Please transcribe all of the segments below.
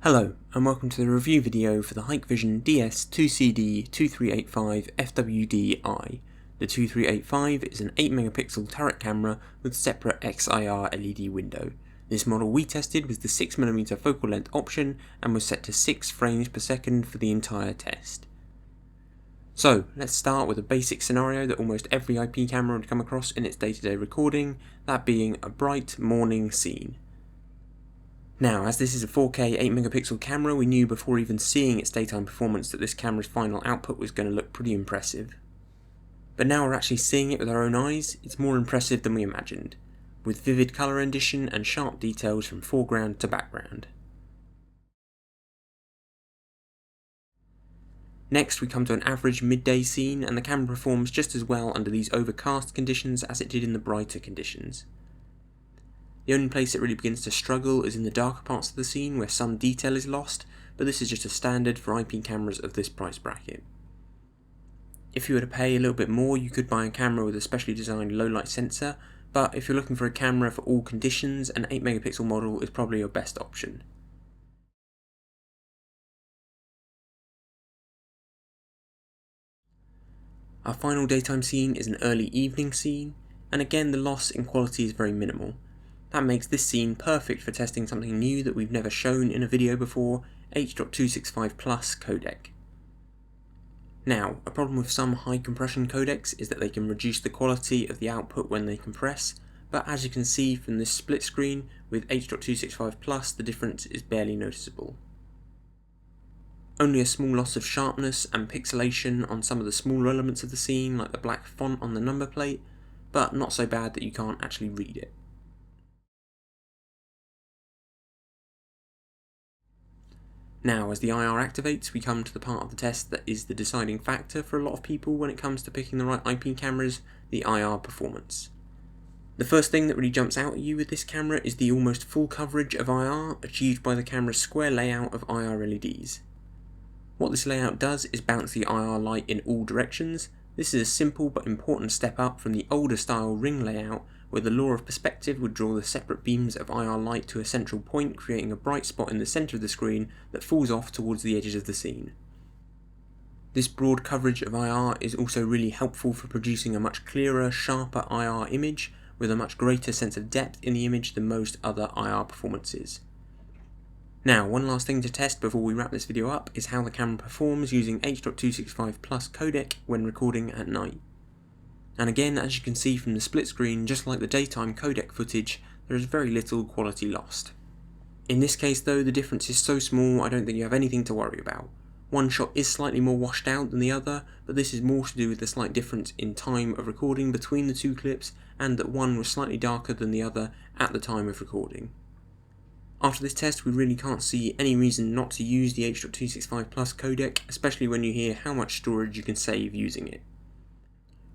Hello, and welcome to the review video for the Hikvision DS-2CD2385FWD-I. The 2385 is an 8MP turret camera with separate XIR LED window. This model we tested was the 6mm focal length option and was set to 6 frames per second for the entire test. So, let's start with a basic scenario that almost every IP camera would come across in its day-to-day recording, that being a bright morning scene. Now, as this is a 4K 8MP camera, we knew before even seeing its daytime performance that this camera's final output was going to look pretty impressive. But now we're actually seeing it with our own eyes, it's more impressive than we imagined, with vivid colour rendition and sharp details from foreground to background. Next we come to an average midday scene, and the camera performs just as well under these overcast conditions as it did in the brighter conditions. The only place it really begins to struggle is in the darker parts of the scene where some detail is lost, but this is just a standard for IP cameras of this price bracket. If you were to pay a little bit more, you could buy a camera with a specially designed low light sensor, but if you're looking for a camera for all conditions, an 8MP model is probably your best option. Our final daytime scene is an early evening scene, and again the loss in quality is very minimal. That makes this scene perfect for testing something new that we've never shown in a video before, H.265 Plus codec. Now, a problem with some high compression codecs is that they can reduce the quality of the output when they compress, but as you can see from this split screen, with H.265 Plus the difference is barely noticeable. Only a small loss of sharpness and pixelation on some of the smaller elements of the scene, like the black font on the number plate, but not so bad that you can't actually read it. Now, as the IR activates, we come to the part of the test that is the deciding factor for a lot of people when it comes to picking the right IP cameras, the IR performance. The first thing that really jumps out at you with this camera is the almost full coverage of IR achieved by the camera's square layout of IR LEDs. What this layout does is bounce the IR light in all directions. This is a simple but important step up from the older style ring layout, where the law of perspective would draw the separate beams of IR light to a central point, creating a bright spot in the centre of the screen that falls off towards the edges of the scene. This broad coverage of IR is also really helpful for producing a much clearer, sharper IR image, with a much greater sense of depth in the image than most other IR performances. Now, one last thing to test before we wrap this video up is how the camera performs using H.265 Plus codec when recording at night. And again, as you can see from the split screen, just like the daytime codec footage, there is very little quality lost. In this case though, the difference is so small I don't think you have anything to worry about. One shot is slightly more washed out than the other, but this is more to do with the slight difference in time of recording between the two clips, and that one was slightly darker than the other at the time of recording. After this test, we really can't see any reason not to use the H.265 Plus codec, especially when you hear how much storage you can save using it.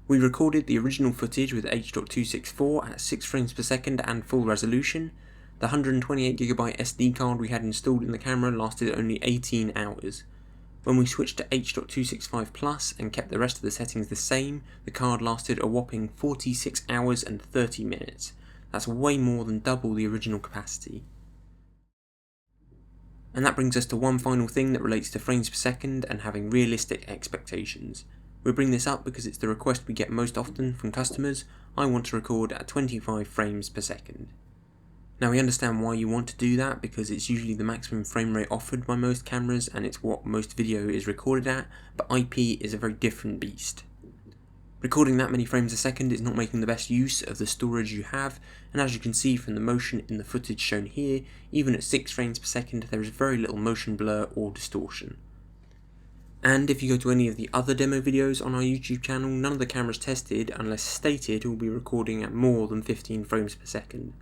We recorded the original footage with H.264 at 6 frames per second and full resolution. The 128GB SD card we had installed in the camera lasted only 18 hours. When we switched to H.265 Plus and kept the rest of the settings the same, the card lasted a whopping 46 hours and 30 minutes. That's way more than double the original capacity. And that brings us to one final thing that relates to frames per second and having realistic expectations. We bring this up because it's the request we get most often from customers. I want to record at 25 frames per second. Now, we understand why you want to do that, because it's usually the maximum frame rate offered by most cameras and it's what most video is recorded at, but IP is a very different beast. Recording that many frames a second is not making the best use of the storage you have, and as you can see from the motion in the footage shown here, even at 6 frames per second there is very little motion blur or distortion. And if you go to any of the other demo videos on our YouTube channel, none of the cameras tested, unless stated, will be recording at more than 15 frames per second.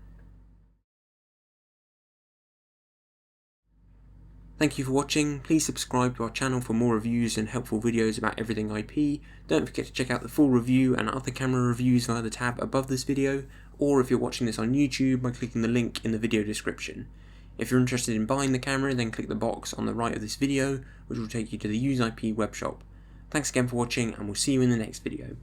Thank you for watching. Please subscribe to our channel for more reviews and helpful videos about everything IP. Don't forget to check out the full review and other camera reviews via the tab above this video, or if you're watching this on YouTube, by clicking the link in the video description. If you're interested in buying the camera, then click the box on the right of this video, which will take you to the Use IP webshop. Thanks again for watching, and we'll see you in the next video.